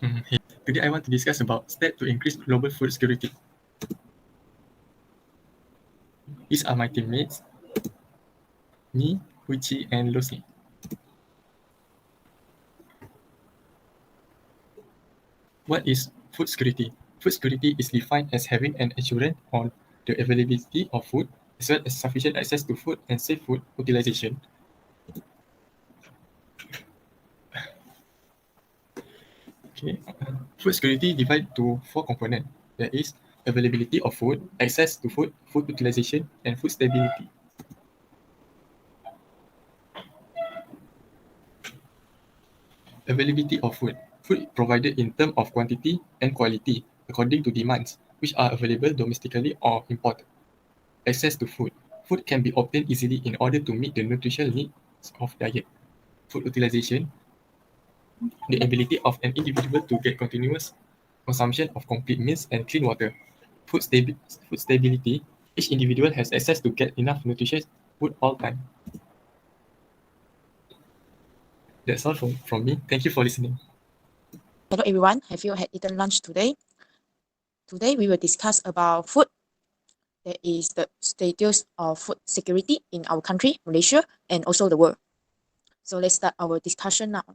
Hey, today I want to discuss about steps to increase global food security. These are my teammates, me, Huichi, and Lucy. What is food security? Food security is defined as having an assurance on the availability of food, as well as sufficient access to food and safe food utilization. Okay. Food security divided to 4 components. There is availability of food, access to food, food utilization, and food stability. Availability of food. Food provided in terms of quantity and quality according to demands, which are available domestically or imported. Access to food. Food can be obtained easily in order to meet the nutritional needs of diet. Food utilization. The ability of an individual to get continuous consumption of complete meals and clean water. Food stability. Each individual has access to get enough nutritious food all time. That's all from me. Thank you for listening. Hello everyone, have you had eaten lunch today? Today we will discuss about food. That is the status of food security in our country, Malaysia, and also the world. So let's start our discussion now.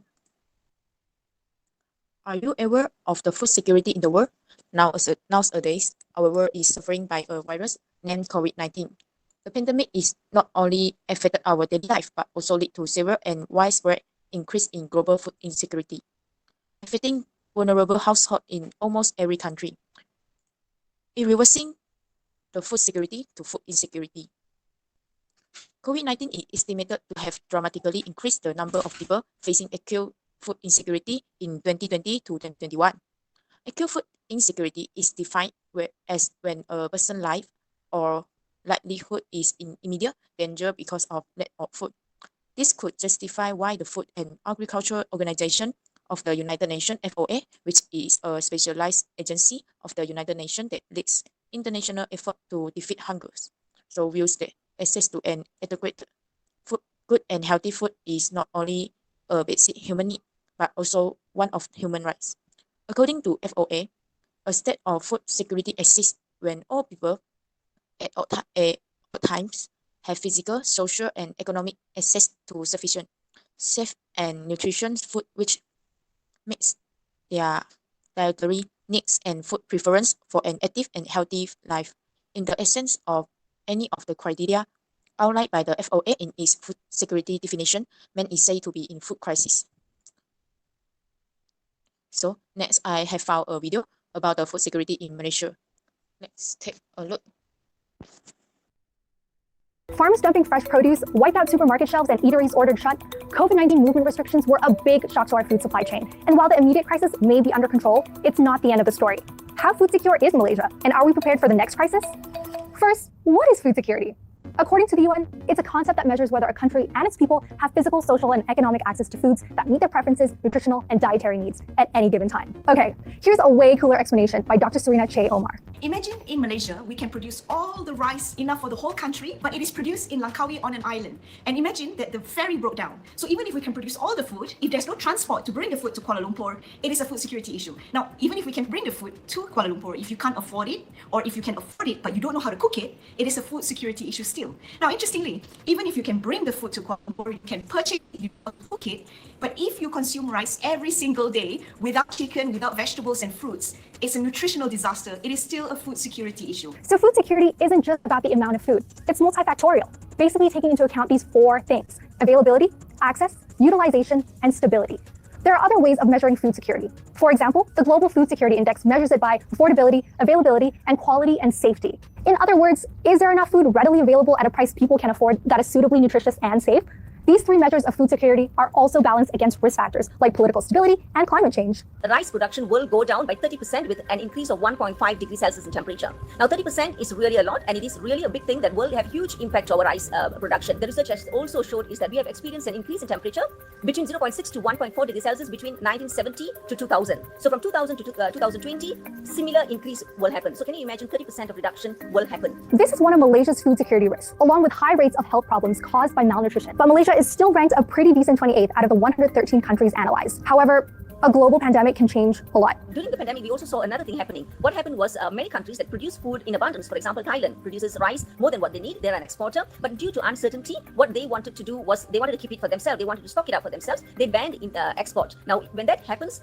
Are you aware of the food security in the world? Nowadays, our world is suffering by a virus named COVID-19. The pandemic is not only affected our daily life, but also lead to severe and widespread increase in global food insecurity, affecting vulnerable households in almost every country, reversing the food security to food insecurity. COVID-19 is estimated to have dramatically increased the number of people facing acute food insecurity in 2020 to 2021. Acute food insecurity is defined as when a person's life or livelihood is in immediate danger because of lack of food. This could justify why the Food and Agriculture Organization of the United Nations, FOA, which is a specialized agency of the United Nations that leads international effort to defeat hunger. So views that access to an adequate food, good and healthy food is not only a basic human need, but also one of human rights. According to FOA, a state of food security exists when all people at all times have physical, social, and economic access to sufficient, safe, and nutritious food which meets their dietary needs and food preference for an active and healthy life. In the essence of any of the criteria outlined by the FOA in its food security definition, man is said to be in food crisis. So next, I have found a video about the food security in Malaysia. Let's take a look. Farms dumping fresh produce, wiped out supermarket shelves, and eateries ordered shut, COVID-19 movement restrictions were a big shock to our food supply chain. And while the immediate crisis may be under control, it's not the end of the story. How food secure is Malaysia? And are we prepared for the next crisis? First, what is food security? According to the UN, it's a concept that measures whether a country and its people have physical, social, and economic access to foods that meet their preferences, nutritional, and dietary needs at any given time. Okay, here's a way cooler explanation by Dr. Serena Che Omar. Imagine in Malaysia, we can produce all the rice enough for the whole country, but it is produced in Langkawi on an island. And imagine that the ferry broke down. So even if we can produce all the food, if there's no transport to bring the food to Kuala Lumpur, it is a food security issue. Now, even if we can bring the food to Kuala Lumpur, if you can't afford it, or if you can afford it, but you don't know how to cook it, it is a food security issue still. Now, interestingly, even if you can bring the food to Kuala Lumpur, you can purchase it, you can cook it, but if you consume rice every single day without chicken, without vegetables and fruits, it's a nutritional disaster. It is still a food security issue. So food security isn't just about the amount of food. It's multifactorial, basically taking into account these 4 things: availability, access, utilization, and stability. There are other ways of measuring food security. For example, the Global Food Security Index measures it by affordability, availability, and quality and safety. In other words, is there enough food readily available at a price people can afford that is suitably nutritious and safe? These 3 measures of food security are also balanced against risk factors like political stability and climate change. The rice production will go down by 30% with an increase of 1.5 degrees Celsius in temperature. Now 30% is really a lot, and it is really a big thing that will have huge impact to our rice production. The research has also showed is that we have experienced an increase in temperature between 0.6 to 1.4 degrees Celsius between 1970 to 2000. So from 2000 to 2020, similar increase will happen. So can you imagine 30% of reduction will happen? This is one of Malaysia's food security risks, along with high rates of health problems caused by malnutrition. But Malaysia is still ranked a pretty decent 28th out of the 113 countries analyzed. However, A global pandemic can change a lot. During the pandemic, we also saw another thing happening. What happened was many countries that produce food in abundance, for example, Thailand produces rice more than what they need. They're an exporter. But due to uncertainty, what they wanted to do was they wanted to keep it for themselves. They wanted to stock it up for themselves. They banned export. Now, when that happens,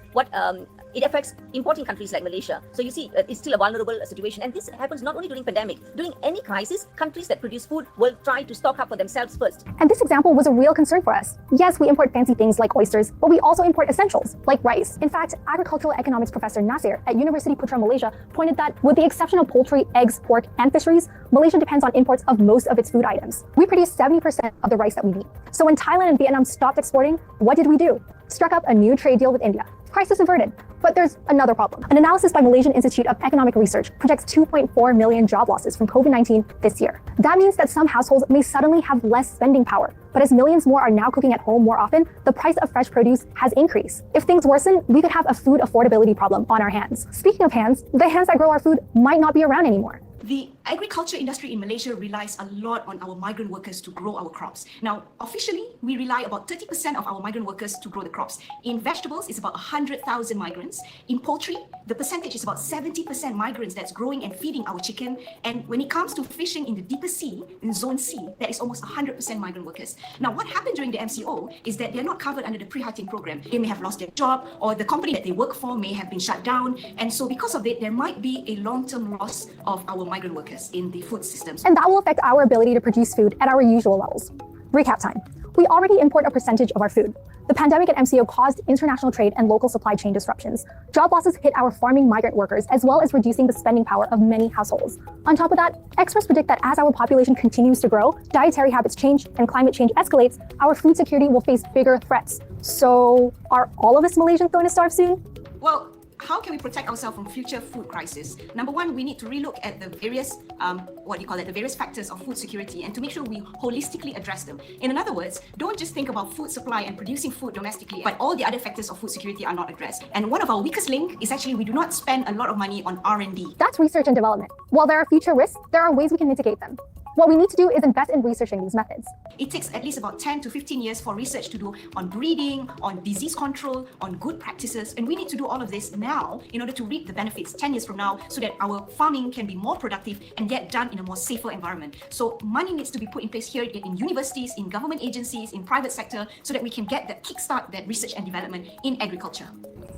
it affects importing countries like Malaysia. So you see, it's still a vulnerable situation. And this happens not only during pandemic. During any crisis, countries that produce food will try to stock up for themselves first. And this example was a real concern for us. Yes, we import fancy things like oysters, but we also import essentials like rice. In fact, agricultural economics professor Nasir at University Putra Malaysia pointed that with the exception of poultry, eggs, pork, and fisheries, Malaysia depends on imports of most of its food items. We produce 70% of the rice that we eat. So when Thailand and Vietnam stopped exporting, what did we do? Struck up a new trade deal with India. Crisis averted. But there's another problem. An analysis by Malaysian Institute of Economic Research projects 2.4 million job losses from COVID-19 this year. That means that some households may suddenly have less spending power. But as millions more are now cooking at home more often, the price of fresh produce has increased. If things worsen, we could have a food affordability problem on our hands. Speaking of hands, the hands that grow our food might not be around anymore. The agriculture industry in Malaysia relies a lot on our migrant workers to grow our crops. Now, officially, we rely about 30% of our migrant workers to grow the crops. In vegetables, it's about 100,000 migrants. In poultry, the percentage is about 70% migrants that's growing and feeding our chicken. And when it comes to fishing in the deeper sea, in Zone C, that is almost 100% migrant workers. Now, what happened during the MCO is that they're not covered under the pre-Hatin program. They may have lost their job, or the company that they work for may have been shut down. And so because of it, there might be a long-term loss of our migrant workers in the food systems. And that will affect our ability to produce food at our usual levels. Recap time. We already import a percentage of our food. The pandemic and MCO caused international trade and local supply chain disruptions. Job losses hit our farming migrant workers, as well as reducing the spending power of many households. On top of that, experts predict that as our population continues to grow, dietary habits change, and climate change escalates, our food security will face bigger threats. So, are all of us Malaysians going to starve soon? Well, how can we protect ourselves from future food crisis? Number one, we need to relook at the various, the various factors of food security and to make sure we holistically address them. In other words, don't just think about food supply and producing food domestically, but all the other factors of food security are not addressed. And one of our weakest link is actually we do not spend a lot of money on R&D. That's research and development. While there are future risks, there are ways we can mitigate them. What we need to do is invest in researching these methods. It takes at least about 10 to 15 years for research to do on breeding, on disease control, on good practices. And we need to do all of this now in order to reap the benefits 10 years from now so that our farming can be more productive and get done in a more safer environment. So money needs to be put in place here in universities, in government agencies, in private sector, so that we can get that kickstart that research and development in agriculture.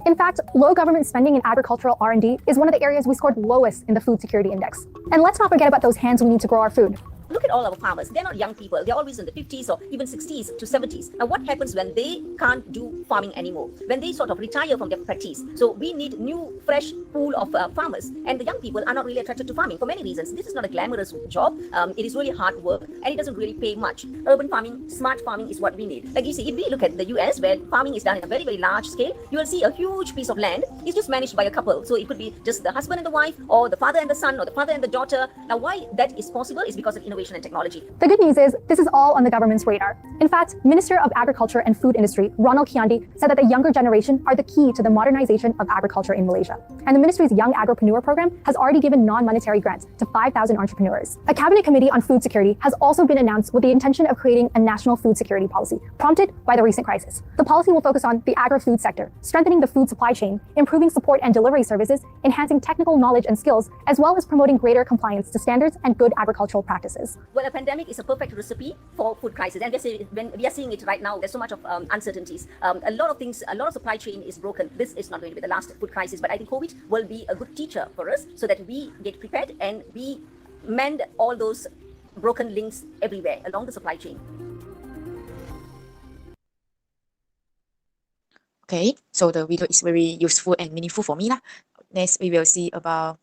In fact, low government spending in agricultural R&D is one of the areas we scored lowest in the Food Security Index. And let's not forget about those hands we need to grow our food. Look at all our farmers. They're not young people. They're always in the 50s or even 60s to 70s. Now, what happens when they can't do farming anymore? When they sort of retire from their practice. So we need new, fresh pool of farmers. And the young people are not really attracted to farming for many reasons. This is not a glamorous job. It is really hard work and it doesn't really pay much. Urban farming, smart farming is what we need. Like you see, if we look at the US where farming is done in a very, very large scale, you will see a huge piece of land is just managed by a couple. So it could be just the husband and the wife or the father and the son or the father and the daughter. Now, why that is possible is because of innovation and technology. The good news is, this is all on the government's radar. In fact, Minister of Agriculture and Food Industry, Ronald Kiandi, said that the younger generation are the key to the modernization of agriculture in Malaysia. And the ministry's Young Agripreneur program has already given non-monetary grants to 5,000 entrepreneurs. A cabinet committee on food security has also been announced with the intention of creating a national food security policy, prompted by the recent crisis. The policy will focus on the agri-food sector, strengthening the food supply chain, improving support and delivery services, enhancing technical knowledge and skills, as well as promoting greater compliance to standards and good agricultural practices. Well, a pandemic is a perfect recipe for food crisis, and when we are seeing it right now, there's so much of uncertainties. A lot of things, a lot of supply chain is broken. This is not going to be the last food crisis, but I think COVID will be a good teacher for us so that we get prepared and we mend all those broken links everywhere along the supply chain. Okay, so the video is very useful and meaningful for me lah. Next, we will see about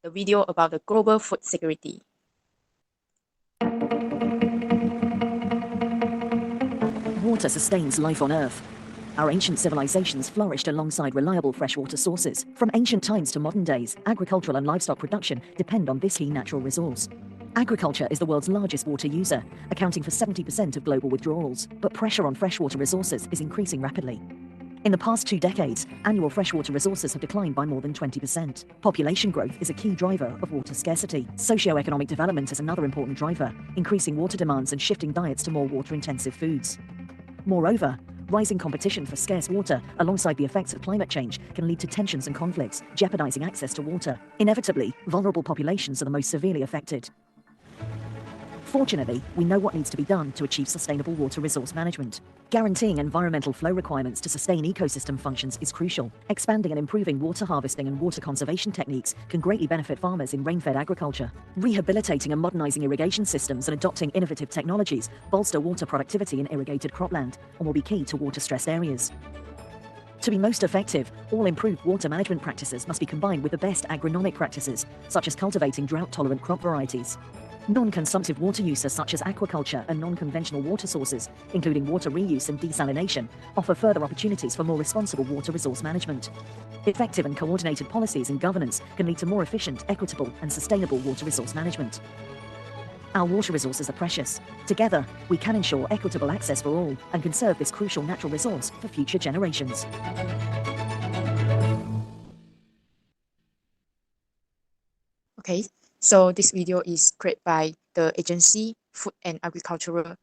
the video about the global food security. Water sustains life on Earth. Our ancient civilizations flourished alongside reliable freshwater sources. From ancient times to modern days, agricultural and livestock production depend on this key natural resource. Agriculture is the world's largest water user, accounting for 70% of global withdrawals, but pressure on freshwater resources is increasing rapidly. In the past 2 decades, annual freshwater resources have declined by more than 20%. Population growth is a key driver of water scarcity. Socioeconomic development is another important driver, increasing water demands and shifting diets to more water-intensive foods. Moreover, Rising competition for scarce water, alongside the effects of climate change, can lead to tensions and conflicts, jeopardizing access to water. Inevitably, vulnerable populations are the most severely affected. Fortunately, we know what needs to be done to achieve sustainable water resource management. Guaranteeing environmental flow requirements to sustain ecosystem functions is crucial. Expanding and improving water harvesting and water conservation techniques can greatly benefit farmers in rain-fed agriculture. Rehabilitating and modernizing irrigation systems and adopting innovative technologies bolster water productivity in irrigated cropland and will be key to water-stressed areas. To be most effective, all improved water management practices must be combined with the best agronomic practices, such as cultivating drought-tolerant crop varieties. Non-consumptive water uses such as aquaculture and non-conventional water sources, including water reuse and desalination, offer further opportunities for more responsible water resource management. Effective and coordinated policies and governance can lead to more efficient, equitable, and sustainable water resource management. Our water resources are precious. Together, we can ensure equitable access for all and conserve this crucial natural resource for future generations. Okay, so this video is created by the Agency Food and Agriculture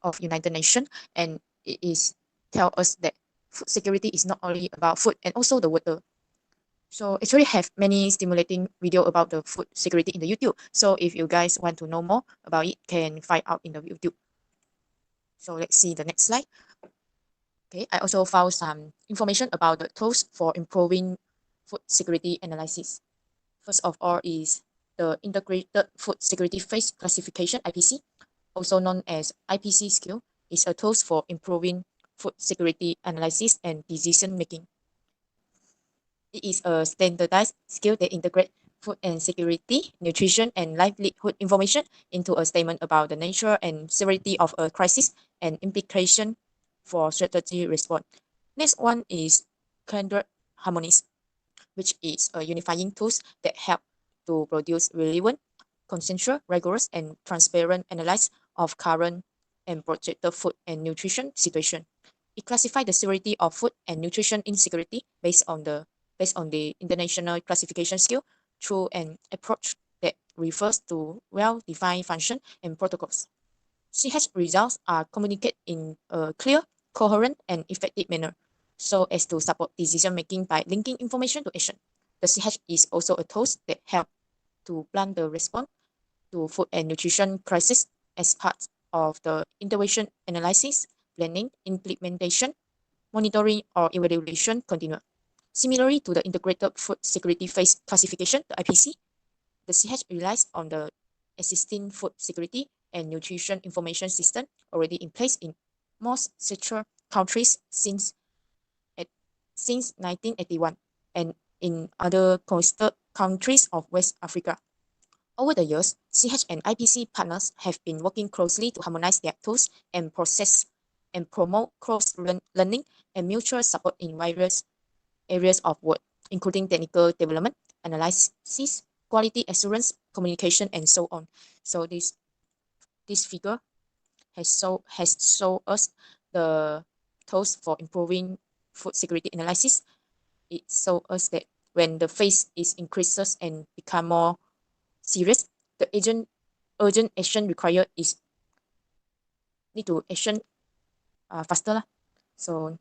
of United Nations, and it is tell us that food security is not only about food and also the water. So actually have many stimulating video about the food security in the YouTube. So if you guys want to know more about it, can find out in the YouTube. So let's see the next slide. Okay, I also found some information about the tools for improving food security analysis. First of all is the Integrated Food Security Phase Classification IPC, also known as IPC skill, is a tool for improving food security analysis and decision making. It is a standardized skill that integrates food and security, nutrition, and livelihood information into a statement about the nature and severity of a crisis and implication for strategy response. Next one is Candor Harmonies, which is a unifying tools that help to produce relevant, consensual, rigorous, and transparent analysis of current and projected food and nutrition situation. It classifies the severity of food and nutrition insecurity based on the international classification scale through an approach that refers to well-defined function and protocols. CH results are communicated in a clear, coherent, and effective manner so as to support decision-making by linking information to action. The CH is also a tool that helps to plan the response to food and nutrition crisis as part of the intervention analysis, planning, implementation, monitoring, or evaluation continuum. Similarly to the Integrated Food Security Phase Classification, the IPC, the CH relies on the existing food security and nutrition information system already in place in most secure countries since 1981 and in other coastal countries of West Africa. Over the years, CH and IPC partners have been working closely to harmonize their tools and process and promote cross-learning and mutual support in various areas of work, including technical development, analysis, quality assurance, communication, and so on. So this figure has shown us the tools for improving food security analysis. It shows us that when the phase is increases and become more serious, the urgent action required is need to action faster lah. So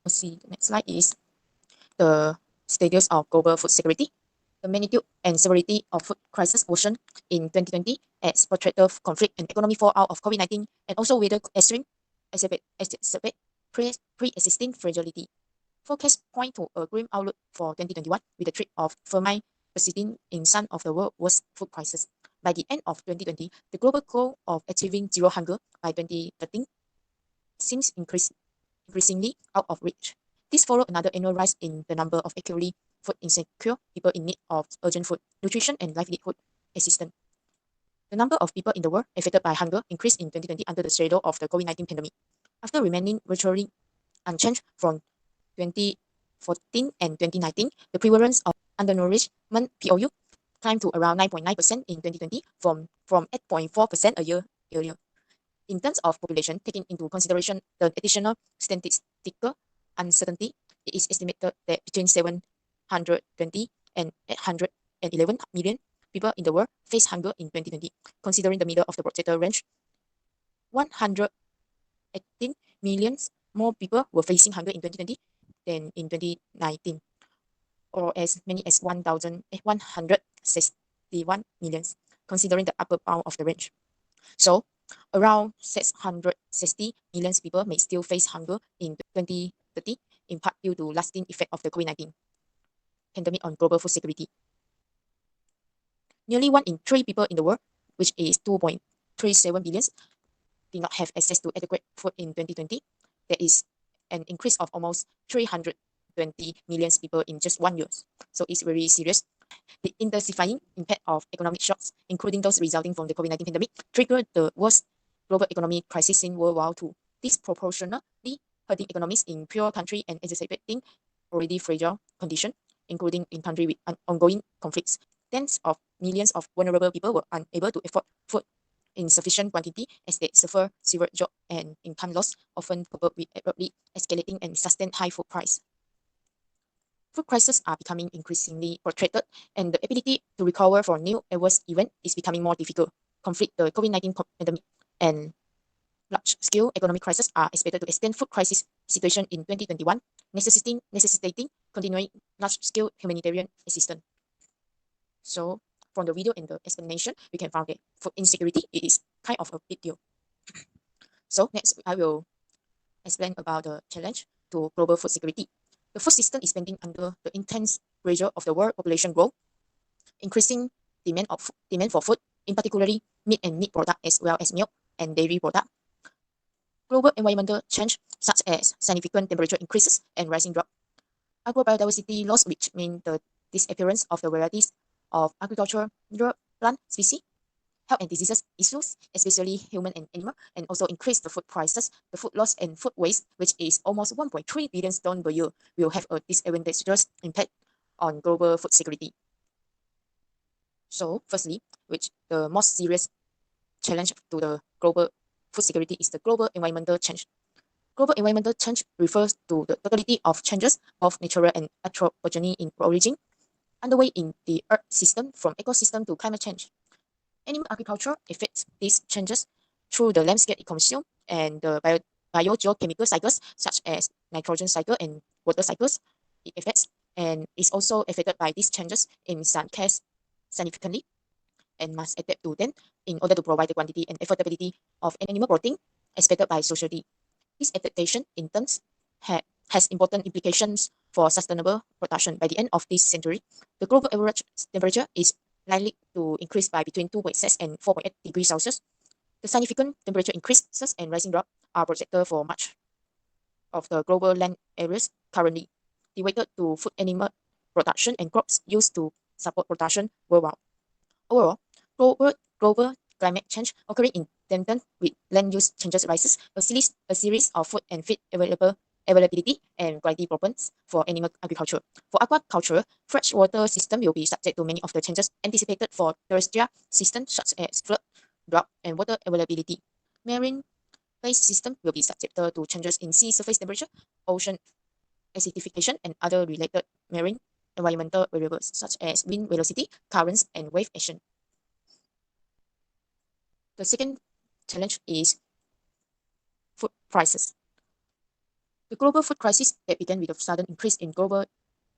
let's see, the next slide is the status of global food security. The magnitude and severity of food crisis worsened in 2020 as protracted conflict and economic fallout of COVID-19 and also weather extreme exacerbate pre-existing fragility. Forecasts point to a grim outlook for 2021 with the threat of famine persisting in some of the world's worst food crises. By the end of 2020, the global goal of achieving zero hunger by 2030 seems increasingly out of reach. This followed another annual rise in the number of acutely food insecure people in need of urgent food, nutrition, and livelihood assistance. The number of people in the world affected by hunger increased in 2020 under the shadow of the COVID-19 pandemic. After remaining virtually unchanged from 2014 and 2019, the prevalence of undernourishment (POU) climbed to around 9.9% in 2020 from 8.4% a year earlier. In terms of population, taking into consideration the additional statistical uncertainty, it is estimated that between 720 and 811 million people in the world face hunger in 2020. Considering the middle of the projected range, 118 million more people were facing hunger in 2020 than in 2019, or as many as 161 millions, considering the upper bound of the range. So, around 660 million people may still face hunger in 2030, in part due to lasting effect of the COVID-19 pandemic on global food security. Nearly 1 in 3 people in the world, which is 2.37 billion, did not have access to adequate food in 2020. There is an increase of almost 320 million people in just 1 year. So it's very serious. The intensifying impact of economic shocks, including those resulting from the COVID-19 pandemic, triggered the worst global economic crisis in World War II, disproportionately hurting economies in poor countries and exacerbating already fragile conditions, including in countries with ongoing conflicts. Tens of millions of vulnerable people were unable to afford food in sufficient quantity as they suffer severe job and income loss, often coupled with abruptly escalating and sustained high food price. Food crises are becoming increasingly protracted, and the ability to recover from new adverse event is becoming more difficult. Conflict, the COVID-19 pandemic, and large-scale economic crisis are expected to extend food crisis situation in 2021, necessitating continuing large-scale humanitarian assistance. So, from the video and the explanation, we can find that food insecurity is kind of a big deal. So next, I will explain about the challenge to global food security. The food system is bending under the intense pressure of the world population growth, increasing demand for food, in particularly meat and meat product as well as milk and dairy product. Global environmental change, such as significant temperature increases and rising drought. Agrobiodiversity loss, which mean the disappearance of the varieties of agricultural plant species. Health and diseases issues, especially human and animal, and also increase the food prices, the food loss and food waste, which is almost 1.3 billion tons per year, will have a disadvantageous impact on global food security. So, firstly, which the most serious challenge to the global food security is the global environmental change. Global environmental change refers to the totality of changes of natural and anthropogeny in origin, underway in the Earth system from ecosystem to climate change. Animal agriculture affects these changes through the landscape ecosystem and the biogeochemical cycles such as nitrogen cycle and water cycles it affects, and is also affected by these changes in some cases significantly and must adapt to them in order to provide the quantity and affordability of animal protein expected by society. This adaptation in turn has important implications for sustainable production. By the end of this century, the global average temperature is likely to increase by between 2.6 and 4.8 degrees Celsius. The significant temperature increases and rising drought are projected for much of the global land areas currently devoted to food animal production and crops used to support production worldwide. Overall, global climate change occurring in tandem with land use changes rises a series of food and feed availability and quality problems for animal agriculture. For aquaculture, freshwater system will be subject to many of the changes anticipated for terrestrial systems such as flood, drought, and water availability. Marine-based system will be subjected to changes in sea surface temperature, ocean acidification, and other related marine environmental variables such as wind velocity, currents, and wave action. The second challenge is food prices. The global food crisis that began with a sudden increase in global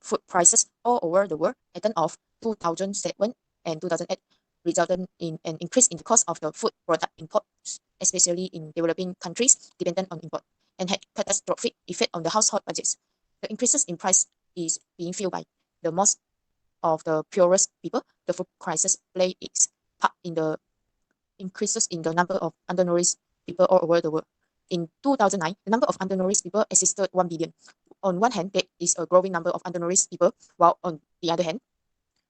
food prices all over the world at the end of 2007 and 2008 resulted in an increase in the cost of the food product imports, especially in developing countries dependent on import, and had catastrophic effect on the household budgets. The increases in price is being fueled by the most of the poorest people. The food crisis play its part in the increases in the number of undernourished people all over the world. In 2009, the number of undernourished people existed 1 billion. On one hand, there is a growing number of undernourished people, while on the other hand,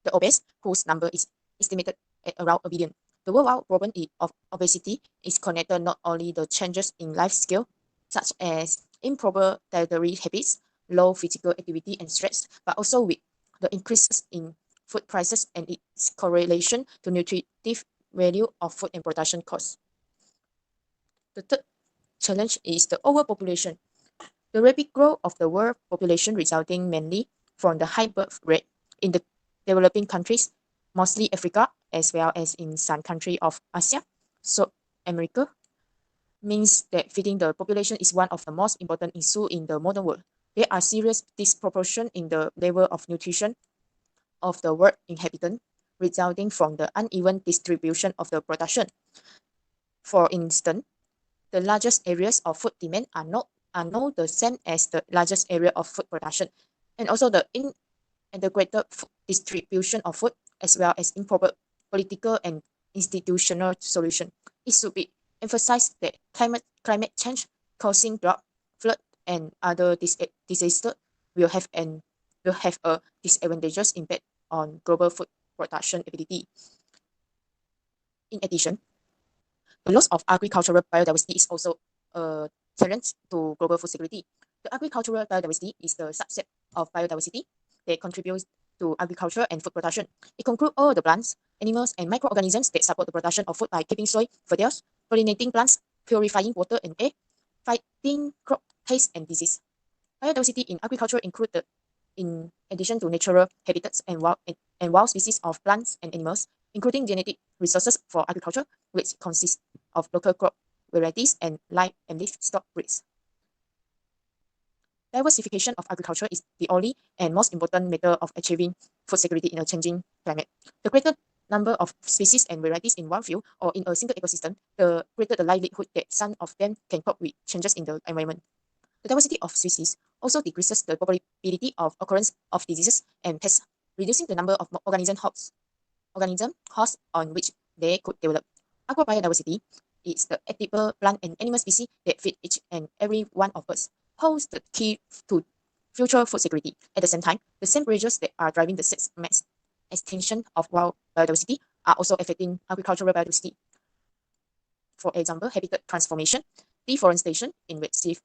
the obese, whose number is estimated at around a billion. The worldwide problem of obesity is connected not only the changes in life scale, such as improper dietary habits, low physical activity and stress, but also with the increases in food prices and its correlation to nutritive value of food and production costs. The third challenge is the overpopulation. The rapid growth of the world population resulting mainly from the high birth rate in the developing countries, mostly Africa, as well as in some countries of Asia, South America, means that feeding the population is one of the most important issues in the modern world. There are serious disproportion in the level of nutrition of the world inhabitant, resulting from the uneven distribution of the production. For instance, the largest areas of food demand are not the same as the largest area of food production, and also the integrated distribution of food, as well as improper political and institutional solution. It should be emphasized that climate change causing drought, flood, and other disasters will have a disadvantageous impact on global food production ability. In addition, the loss of agricultural biodiversity is also a challenge to global food security. The agricultural biodiversity is the subset of biodiversity that contributes to agriculture and food production. It includes all the plants, animals, and microorganisms that support the production of food by keeping soil fertile, pollinating plants, purifying water and air, fighting crop pests and disease. Biodiversity in agriculture includes in addition to natural habitats and wild species of plants and animals, including genetic resources for agriculture, which consist of local crop varieties and live and livestock breeds. Diversification of agriculture is the only and most important method of achieving food security in a changing climate. The greater number of species and varieties in one field or in a single ecosystem, the greater the likelihood that some of them can cope with changes in the environment. The diversity of species also decreases the probability of occurrence of diseases and pests, reducing the number of organism hosts on which they could develop. Agrobiodiversity is the edible plant and animal species that feed each and every one of us, holds the key to future food security. At the same time, the same pressures that are driving the mass extinction of wild biodiversity are also affecting agricultural biodiversity. For example, habitat transformation, deforestation, invasive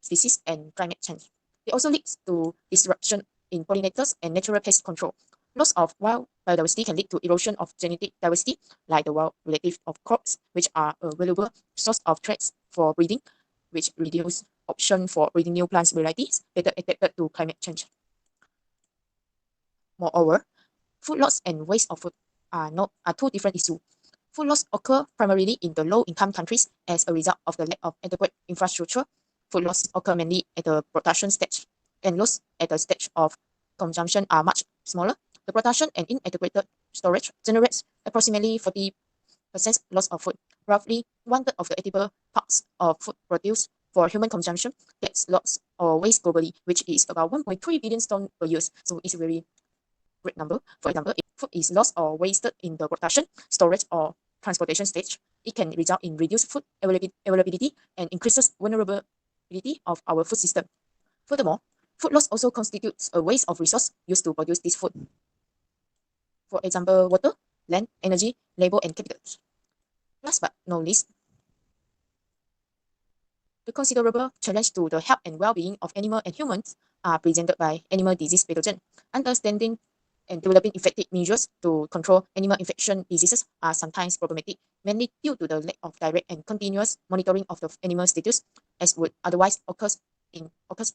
species, and climate change. It also leads to disruption in pollinators and natural pest control. Loss of wild biodiversity can lead to erosion of genetic diversity, like the wild relative of crops, which are a valuable source of traits for breeding, which reduce option for breeding new plant varieties better adapted to climate change. Moreover, food loss and waste of food are two different issues. Food loss occur primarily in the low-income countries as a result of the lack of adequate infrastructure. Food loss occur mainly at the production stage, and loss at the stage of consumption are much smaller. The production and inadequate storage generates approximately 40% loss of food. Roughly one-third of the edible parts of food produced for human consumption gets lost or waste globally, which is about 1.3 billion tons per year. So it's a very great number. For example, if food is lost or wasted in the production, storage, or transportation stage, it can result in reduced food availability and increases vulnerability of our food system. Furthermore, food loss also constitutes a waste of resource used to produce this food. For example, water, land, energy, labor, and capital. Last but not least, the considerable challenge to the health and well-being of animals and humans are presented by animal disease pathogen. Understanding and developing effective measures to control animal infection diseases are sometimes problematic, mainly due to the lack of direct and continuous monitoring of the animal status, as would otherwise occurs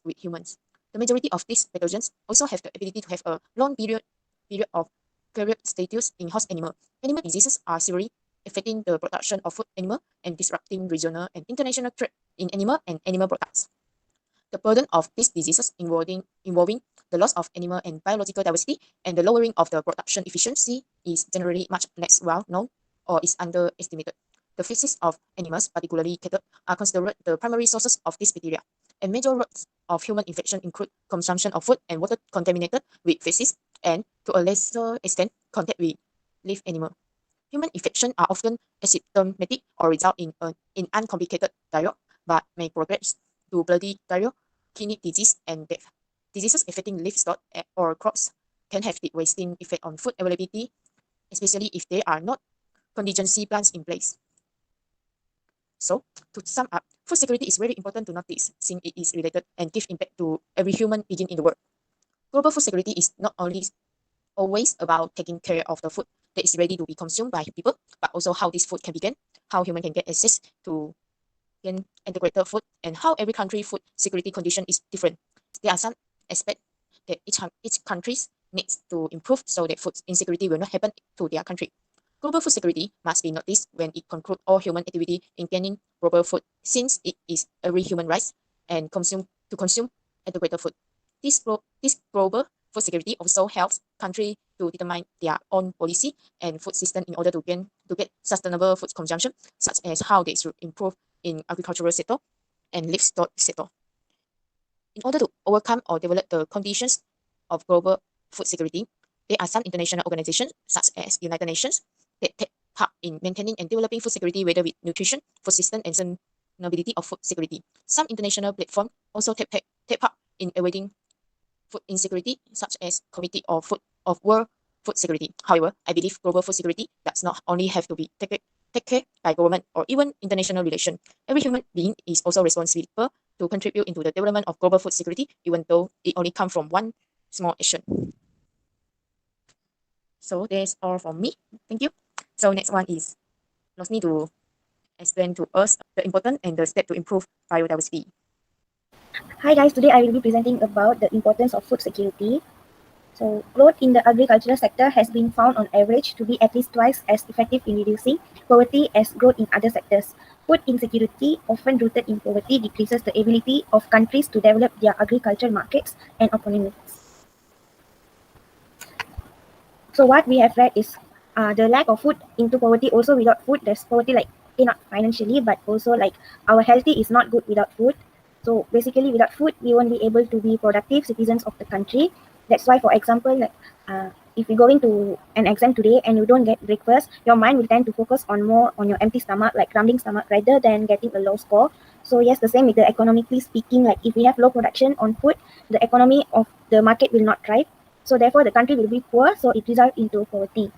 with humans. The majority of these pathogens also have the ability to have a long period of career status in host animal. Animal diseases are severely affecting the production of food animal and disrupting regional and international trade in animal and animal products. The burden of these diseases involving the loss of animal and biological diversity and the lowering of the production efficiency is generally much less well known or is underestimated. The feces of animals, particularly cattle, are considered the primary sources of this bacteria, and major routes of human infection include consumption of food and water contaminated with feces, and to a lesser extent, contact with live animal. Human infections are often asymptomatic or result in uncomplicated diarrhea, but may progress to bloody diarrhea, kidney disease, and death. Diseases affecting livestock or crops can have the wasting effect on food availability, especially if there are not contingency plans in place. So, to sum up, food security is very important to notice since it is related and give impact to every human being in the world. Global food security is not only always about taking care of the food that is ready to be consumed by people, but also how this food can begin, how human can get access to integrated food, and how every country food security condition is different. There are some aspects that each country needs to improve so that food insecurity will not happen to their country. Global food security must be noticed when it concludes all human activity in gaining global food, since it is every human rights and consume adequate food. This global food security also helps countries to determine their own policy and food system in order to get sustainable food consumption, such as how they should improve in agricultural sector and livestock sector. In order to overcome or develop the conditions of global food security, there are some international organizations, such as United Nations, that take part in maintaining and developing food security, whether with nutrition, food system, and sustainability of food security. Some international platforms also take part in avoiding food insecurity, such as Committee of World Food Security. However, I believe global food security does not only have to be taken care by government or even international relations. Every human being is also responsible to contribute into the development of global food security, even though it only comes from one small action. So that's all from me. Thank you. So next one is Rosny to explain to us the importance and the step to improve biodiversity. Hi guys, today I will be presenting about the importance of food security. So growth in the agricultural sector has been found on average to be at least twice as effective in reducing poverty as growth in other sectors. Food insecurity, often rooted in poverty, decreases the ability of countries to develop their agricultural markets and economies. So what we have read is the lack of food into poverty. Also without food, there's poverty, like not financially, but also like our healthy is not good without food. So basically without food, we won't be able to be productive citizens of the country. That's why, for example, like if you're going to an exam today and you don't get breakfast, your mind will tend to focus on more on your empty stomach, like grumbling stomach, rather than getting a low score. So yes, the same with the economically speaking, like if we have low production on food, the economy of the market will not thrive. So therefore the country will be poor, so it results into poverty.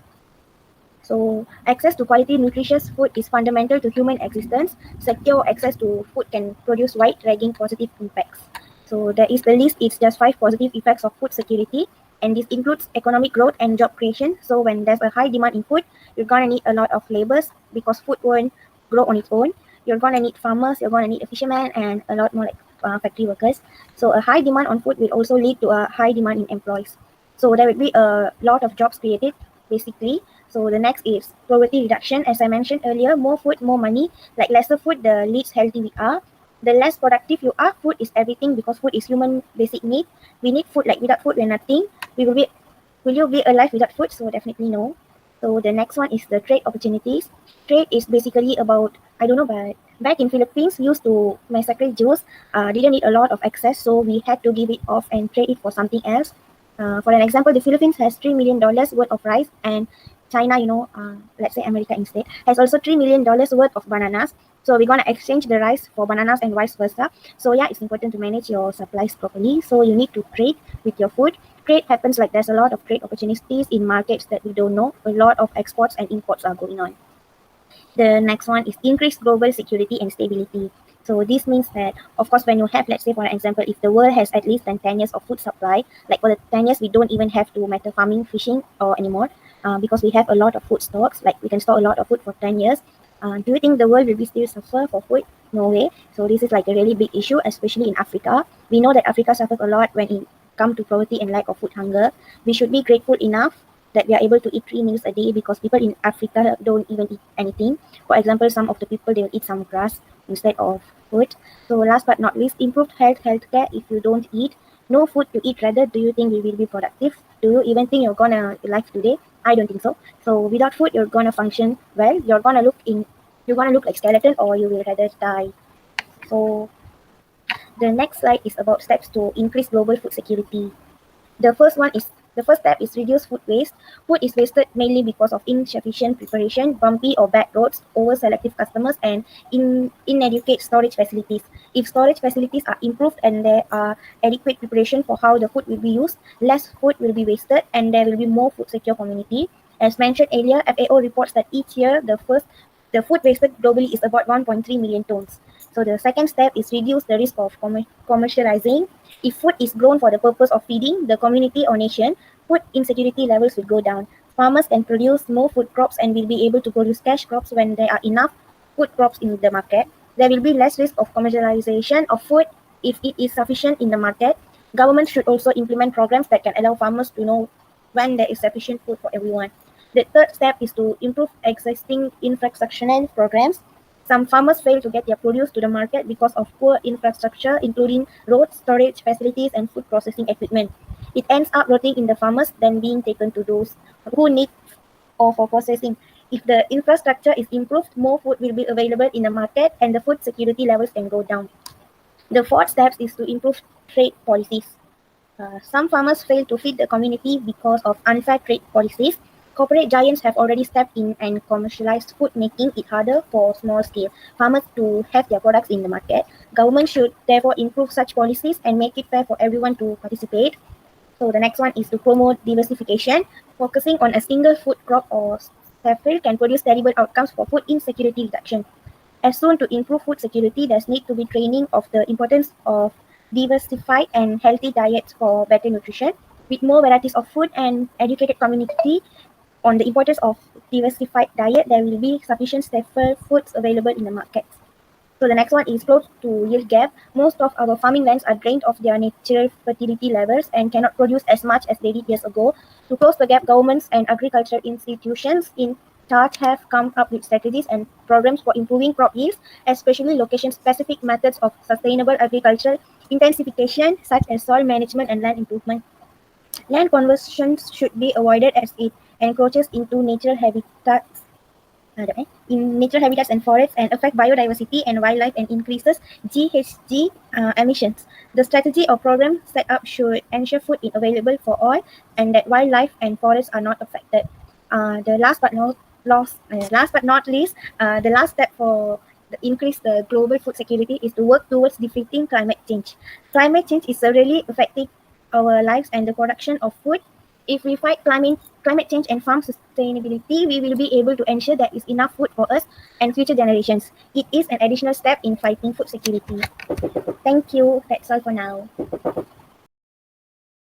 So access to quality nutritious food is fundamental to human existence. Secure access to food can produce wide-ranging positive impacts. So there is the list, it's just 5 positive effects of food security, and this includes economic growth and job creation. So when there's a high demand in food, you're gonna need a lot of laborers because food won't grow on its own. You're gonna need farmers, you're gonna need a fisherman, and a lot more like factory workers. So a high demand on food will also lead to a high demand in employees. So there will be a lot of jobs created, basically. So the next is poverty reduction. As I mentioned earlier, more food, more money. Like lesser food, the least healthy we are. The less productive you are, food is everything because food is human basic need. We need food. Like without food, we're nothing. Will you be alive without food? So definitely no. So the next one is the trade opportunities. Trade is basically about, I don't know, but back in Philippines, we used to massacre Jews. Didn't need a lot of access, so we had to give it off and trade it for something else. For an example, the Philippines has $3 million worth of rice, and China, let's say America instead, has also $3 million worth of bananas. So we're gonna exchange the rice for bananas and vice versa. So yeah, it's important to manage your supplies properly. So you need to trade with your food. Trade happens like there's a lot of trade opportunities in markets that we don't know. A lot of exports and imports are going on. The next one is increased global security and stability. So this means that, of course, when you have, let's say, for example, if the world has at least 10 years of food supply, like for the 10 years, we don't even have to matter farming, fishing, or anymore, because we have a lot of food stocks, like we can store a lot of food for 10 years. Do you think the world will be still suffer for food? No way. So this is like a really big issue, especially in Africa. We know that Africa suffers a lot when it comes to poverty and lack of food hunger. We should be grateful enough that we are able to eat 3 meals a day because people in Africa don't even eat anything. For example, some of the people, they will eat some grass instead of food. So last but not least, improved healthcare. If you don't eat, no food to eat, rather, do you think we will be productive? Do you even think you're gonna live today? I don't think so. So without food, you're gonna function well. You're gonna look like skeleton, or you will rather die. So the next slide is about steps to increase global food security. The first step is reduce food waste. Food is wasted mainly because of insufficient preparation, bumpy or bad roads, over selective customers, and inadequate storage facilities. If storage facilities are improved and there are adequate preparation for how the food will be used, less food will be wasted and there will be more food secure community. As mentioned earlier, FAO reports that each year the food wasted globally is about 1.3 million tons. So the second step is reduce the risk of commercializing. If food is grown for the purpose of feeding the community or nation, food insecurity levels will go down. Farmers can produce more food crops and will be able to produce cash crops when there are enough food crops in the market. There will be less risk of commercialization of food if it is sufficient in the market. Government should also implement programs that can allow farmers to know when there is sufficient food for everyone. The third step is to improve existing infrastructure programs. Some farmers fail to get their produce to the market because of poor infrastructure, including roads, storage facilities, and food processing equipment. It ends up rotting in the farmers, then being taken to those who need or for processing. If the infrastructure is improved, more food will be available in the market and the food security levels can go down. The fourth step is to improve trade policies. Some farmers fail to feed the community because of unfair trade policies. Corporate giants have already stepped in and commercialized food, making it harder for small-scale farmers to have their products in the market. Government should therefore improve such policies and make it fair for everyone to participate. So the next one is to promote diversification. Focusing on a single food crop or staple can produce terrible outcomes for food insecurity reduction. As soon to improve food security, there's need to be training of the importance of diversified and healthy diets for better nutrition. With more varieties of food and educated community on the importance of diversified diet, there will be sufficient staple foods available in the market. So the next one is close to yield gap. Most of our farming lands are drained of their natural fertility levels and cannot produce as much as they did years ago. To close the gap, governments and agricultural institutions in charge have come up with strategies and programs for improving crop yields, especially location-specific methods of sustainable agriculture, intensification such as soil management and land improvement. Land conversions should be avoided as it encroaches into natural habitats and forests and affect biodiversity and wildlife and increases GHG emissions. The strategy or program set up should ensure food is available for all and that wildlife and forests are not affected. The last but not least, the last step for increase the global food security is to work towards defeating climate change. Climate change is really affecting our lives and the production of food. If we fight climate change and farm sustainability, we will be able to ensure there is enough food for us and future generations. It is an additional step in fighting food security. Thank you. That's all for now.